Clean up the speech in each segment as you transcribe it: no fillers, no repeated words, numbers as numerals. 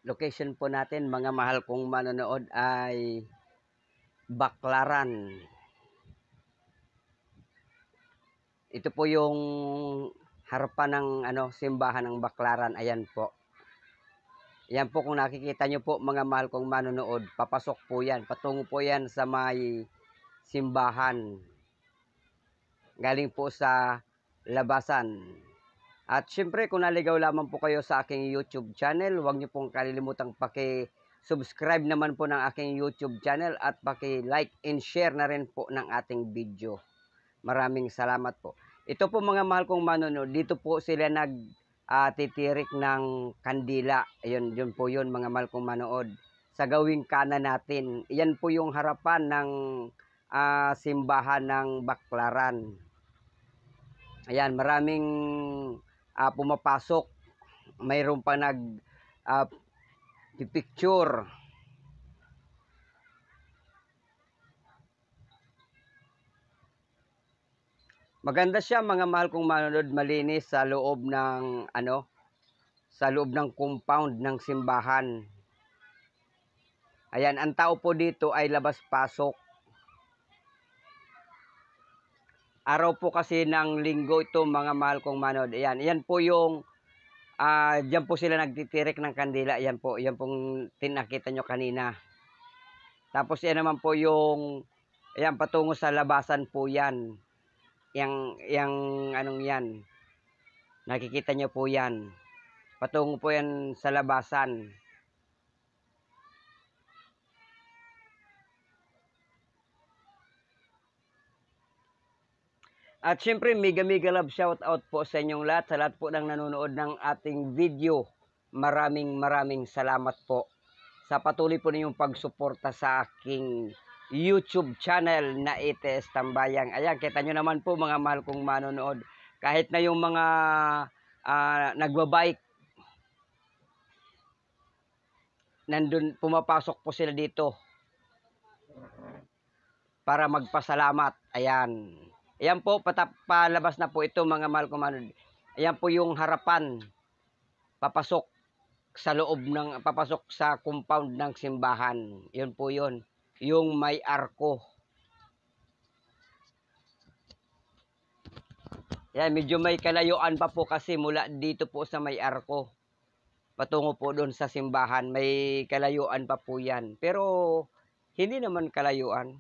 location po natin mga mahal kong manonood ay Baclaran. Ito po yung harapan ng simbahan ng Baclaran. Ayan po. Ayan po, kung nakikita nyo po mga mahal kong manonood, papasok po yan. Patungo po yan sa may simbahan. Galing po sa labasan. At syempre, kung naligaw lamang po kayo sa aking YouTube channel, huwag niyo pong kalilimutang paki-subscribe naman po ng aking YouTube channel at paki-like and share na rin po ng ating video. Maraming salamat po. Ito po mga mahal kong manonood, dito po sila titirik ng kandila. Yun po yun mga mahal kong manonood. Sa gawing kanan natin, yan po yung harapan ng simbahan ng Baclaran. Ayan, maraming pumapasok. Mayroon pa picture. Maganda siya mga mahal kong manonood, malinis sa loob ng sa loob ng compound ng simbahan. Ayan, ang tao po dito ay labas-pasok. Araw po kasi ng linggo ito mga mahal kong manonood. Ayan, yan po yung diyan po sila nagtitirik ng kandila. Ayan po, yan pong tinakita nyo kanina. Tapos yan naman po yung ayan, patungo sa labasan po yan. Yang anong yan. Nakikita nyo po yan. Patungo po yan sa labasan. At syempre, mega love shout out po sa inyong lahat, sa lahat po ng nanonood ng ating video. Maraming salamat po sa patuloy po ninyong pagsuporta sa aking YouTube channel na ETS Tambayang. Ayan, kita nyo naman po mga mahal kong manonood. Kahit na yung mga nagbabike, nandun, pumapasok po sila dito para magpasalamat. Ayan. Ayan po, palabas na po ito mga mahal kong manonood. Ayan po yung harapan. Papasok sa loob ng, papasok sa compound ng simbahan. Yun po yun. Yung may arko. Yan, medyo may kalayuan pa po kasi mula dito po sa may arko. Patungo po doon sa simbahan. May kalayuan pa po yan. Pero, hindi naman kalayuan.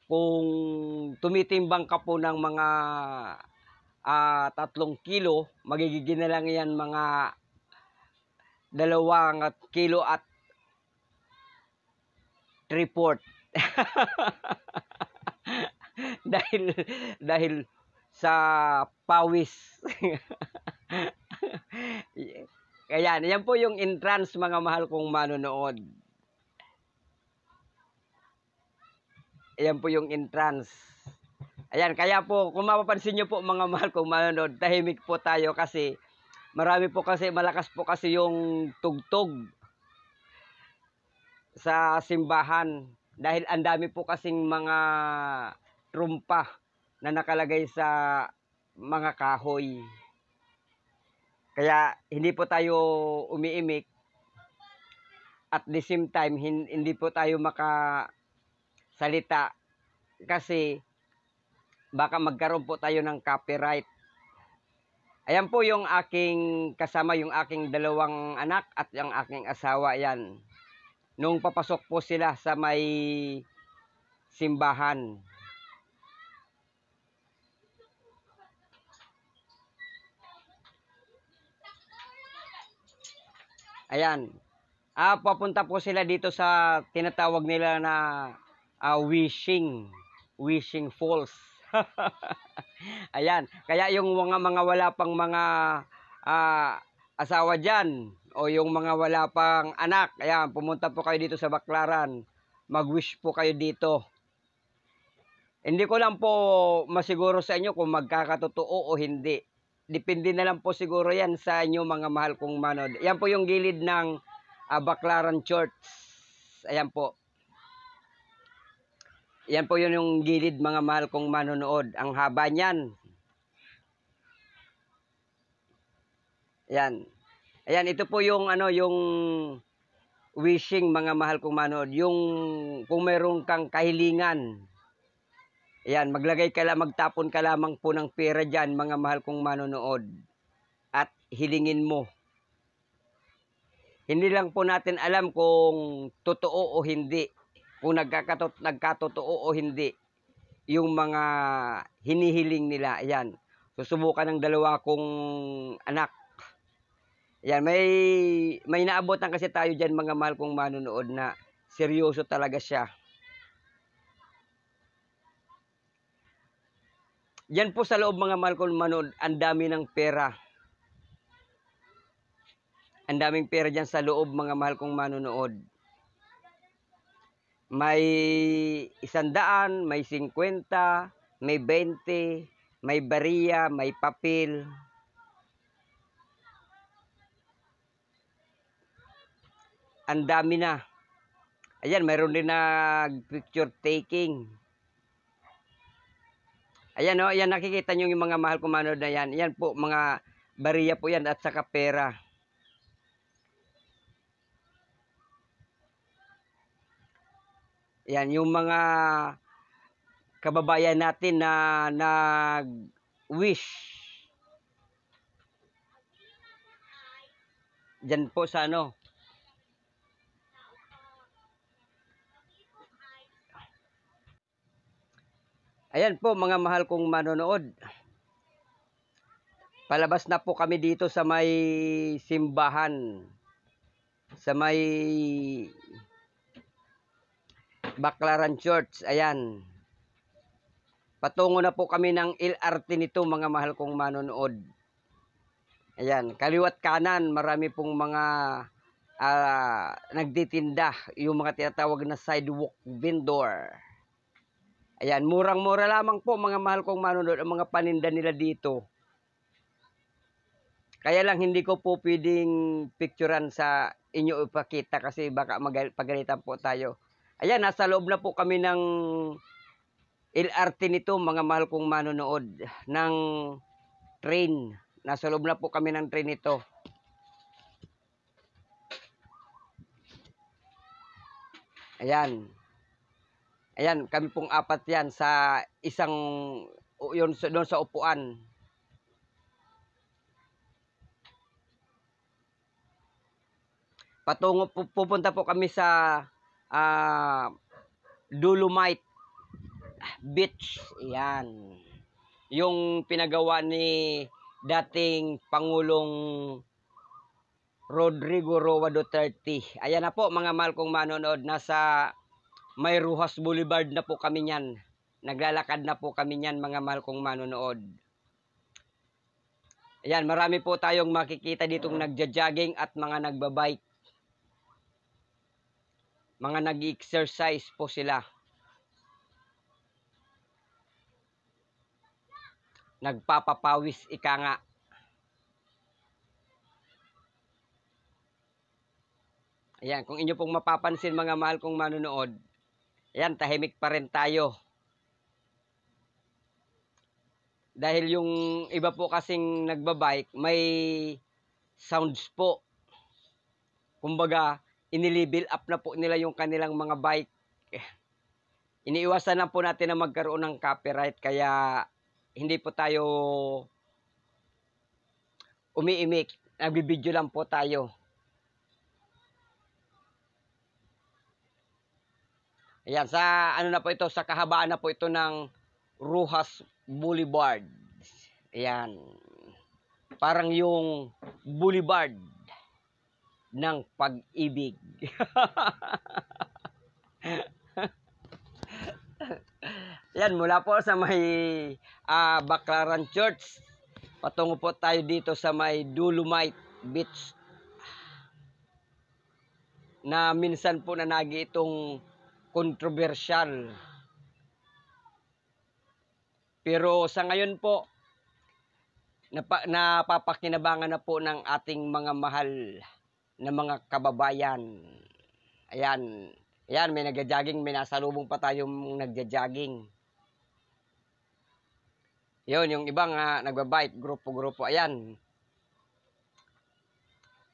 Kung tumitimbang ka po ng mga 3 kilo, magigigin na lang yan mga 2 kilo at 3/4. dahil sa pawis. Kaya yan po yung entrance mga mahal kong manonood. Ayan po yung entrance. Ayan, kaya po, kung mapapansin nyo po mga mahal kong manonood, tahimik po tayo kasi malakas po kasi yung tugtog sa simbahan. Dahil ang dami po kasing mga trumpa na nakalagay sa mga kahoy. Kaya hindi po tayo umiimik. At the same time, hindi po tayo salita kasi baka magkaroon po tayo ng copyright. Ayan po yung aking kasama, yung aking 2 anak at yung aking asawa. Yan. Nung papasok po sila sa may simbahan. Ayan. Papunta po sila dito sa tinatawag nila na Wishing Falls. Ayan. Kaya yung mga wala pang mga asawa dyan, o yung mga wala pang anak, ayan, pumunta po kayo dito sa Baclaran. Mag-wish po kayo dito. Hindi ko lang po masiguro sa inyo kung magkakatotoo o hindi. Depende na lang po siguro yan sa inyo mga mahal kong manood. Ayan po yung gilid ng Baclaran Church. Ayan po. Yan po yun yung gilid mga mahal kong manonood. Ang haba niyan. Yan. Ayan, ito po yung ano, yung wishing mga mahal kong manood. Yung kung meron kang kahilingan, ayan, magtapon ka lamang po ng pera dyan mga mahal kong manonood. At hilingin mo. Hindi lang po natin alam kung totoo o hindi. Kung nagkatotoo o hindi. Yung mga hinihiling nila. Ayan. Susubukan ng dalawa kong anak. Ayan. May naabotan kasi tayo dyan mga mahal kong manonood na seryoso talaga siya. Yan po sa loob mga mahal kong manonood. Ang dami ng pera. Ang daming pera dyan sa loob mga mahal kong manonood. May 100, may 50, may 20, may bariya, may papel. Ang dami na. Ayan, mayroon din picture taking. Ayan o, ayan nakikita nyo yung mga mahal kong manonood na yan. Ayan po, mga bariya po yan at saka pera. Yan, yung mga kababayan natin na nag-wish. Diyan po sa ano. Ayan po mga mahal kong manonood. Palabas na po kami dito sa may simbahan. Sa may Baclaran Church, ayan. Patungo na po kami ng LRT nito mga mahal kong manonood. Ayan, kaliwat kanan, marami pong mga nagtitinda, yung mga tinatawag na sidewalk vendor. Ayan, murang-mura lamang po mga mahal kong manonood ang mga paninda nila dito. Kaya lang hindi ko po pwedeng picturean sa inyo ipakita kasi baka pagalitan po tayo. Ayan, nasa loob na po kami ng LRT nito, mga mahal kong manonood, ng train. Nasa loob na po kami ng train nito. Ayan. Ayan, kami pong apat yan sa isang, yun, doon sa upuan. Pupunta po kami sa Dolomite Beach. Yan. Yung pinagawa ni dating Pangulong Rodrigo Roa Duterte. Ayan na po mga mahal kong manonood. Nasa May Rojas Boulevard na po kami niyan. Naglalakad na po kami niyan mga mahal kong manonood. Ayan, marami po tayong makikita ditong nagja-jogging at mga nagbabike. Mga nag-exercise po sila. Nagpapapawis ika nga. Ayan, kung inyo pong mapapansin mga mahal kong manonood, ayan, tahimik pa rin tayo. Dahil yung iba po kasing nagbabike, may sounds po. Kumbaga, inilibil up na po nila yung kanilang mga bike. Iniiwasan na po natin na magkaroon ng copyright, kaya hindi po tayo umiimik. Nagbibideo lang po tayo. Ayan, sa ano na po ito, sa kahabaan na po ito ng Rojas Boulevard. Ayan. Parang yung boulevard ng pag-ibig. Yan, mula po sa may Baclaran Church, patungo po tayo dito sa may Dolomite Beach na minsan po nanagi itong kontrobersyal. Pero sa ngayon po, napapakinabangan na po ng ating mga mahal na mga kababayan. Ayan. Ayan, may nagja-jogging, may nasalubong pa tayong nagja-jogging. Yun, yung ibang nagbabike, grupo-grupo. Ayan.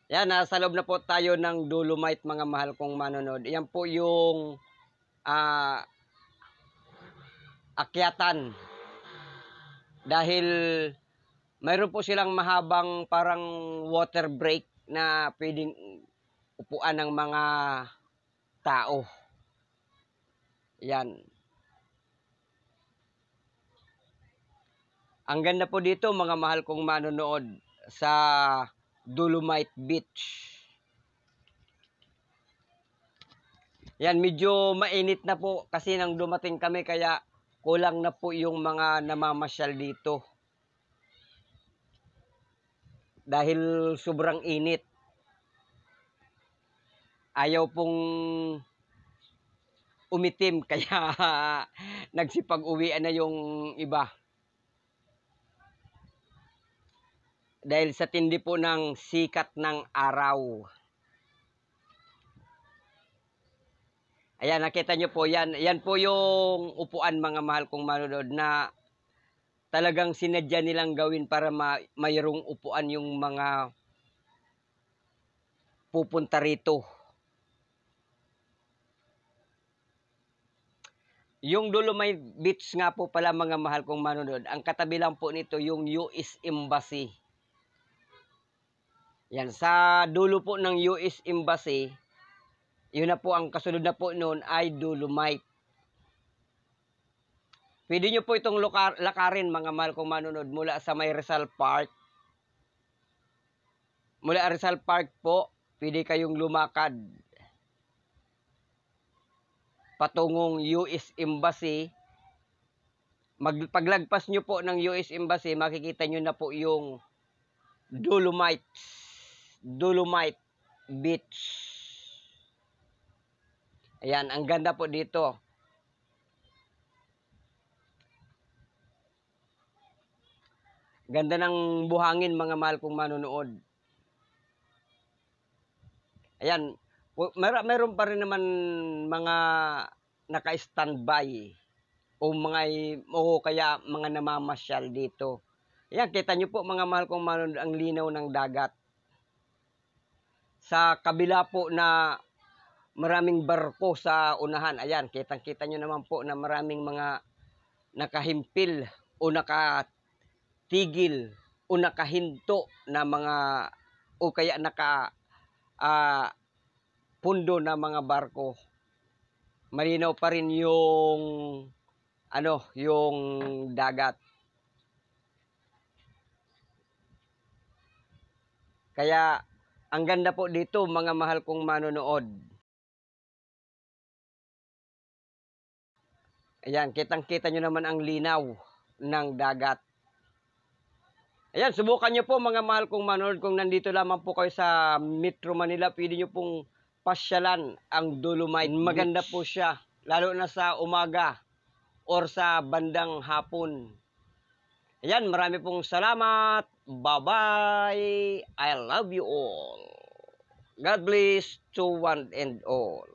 Yan, nasa loob na po tayo ng Dolomite, mga mahal kong manonood. Yan po yung akyatan. Dahil mayroon po silang mahabang parang water break na pwedeng upuan ng mga tao. Yan. Ang ganda po dito, mga mahal kong manonood, sa Dolomite Beach. Yan, medyo mainit na po kasi nang dumating kami, kaya kulang na po yung mga namamasyal dito. Dahil sobrang init. Ayaw pong umitim, kaya nagsipag-uwian na yung iba. Dahil sa tindi po ng sikat ng araw. Ayan, nakita nyo po yan. Yan po yung upuan, mga mahal kong manonood, na talagang sinadya nilang gawin para mayroong upuan yung mga pupunta rito. Yung Dolomite Beach nga po pala, mga mahal kong manonood, ang katabi lang po nito yung US Embassy. Yan, sa dulo po ng US Embassy, yun na po, ang kasunod na po noon ay Dolomite. Pwede nyo po itong lakarin, mga mahal kong manonood, mula sa may Rizal Park. Mula Rizal Park po, pwede kayong lumakad patungong US Embassy. Paglagpas nyo po ng US Embassy, makikita nyo na po yung Dolomite Beach. Ayan, ang ganda po dito. Ganda ng buhangin, mga mahal kong manonood. Ayan, mayroon pa rin naman mga naka-standby o kaya mga namamasyal dito. Ayan, kita nyo po, mga mahal kong manonood, ang linaw ng dagat. Sa kabila po na maraming barko sa unahan. Ayan, kitang-kita nyo naman po na maraming mga nakahimpil o nakatigil o nakahinto na mga o kaya pundo na mga barko. Malinaw pa rin yung yung dagat. Kaya ang ganda po dito, mga mahal kong manonood. Ayan, kitang-kita nyo naman ang linaw ng dagat. Ayan, subukan nyo po, mga mahal kong manonood, kung nandito lamang po kayo sa Metro Manila, pwede nyo pong pasyalan ang Dolomite. Maganda po siya, lalo na sa umaga or sa bandang hapon. Ayan, marami pong salamat. Bye-bye. I love you all. God bless to one and all.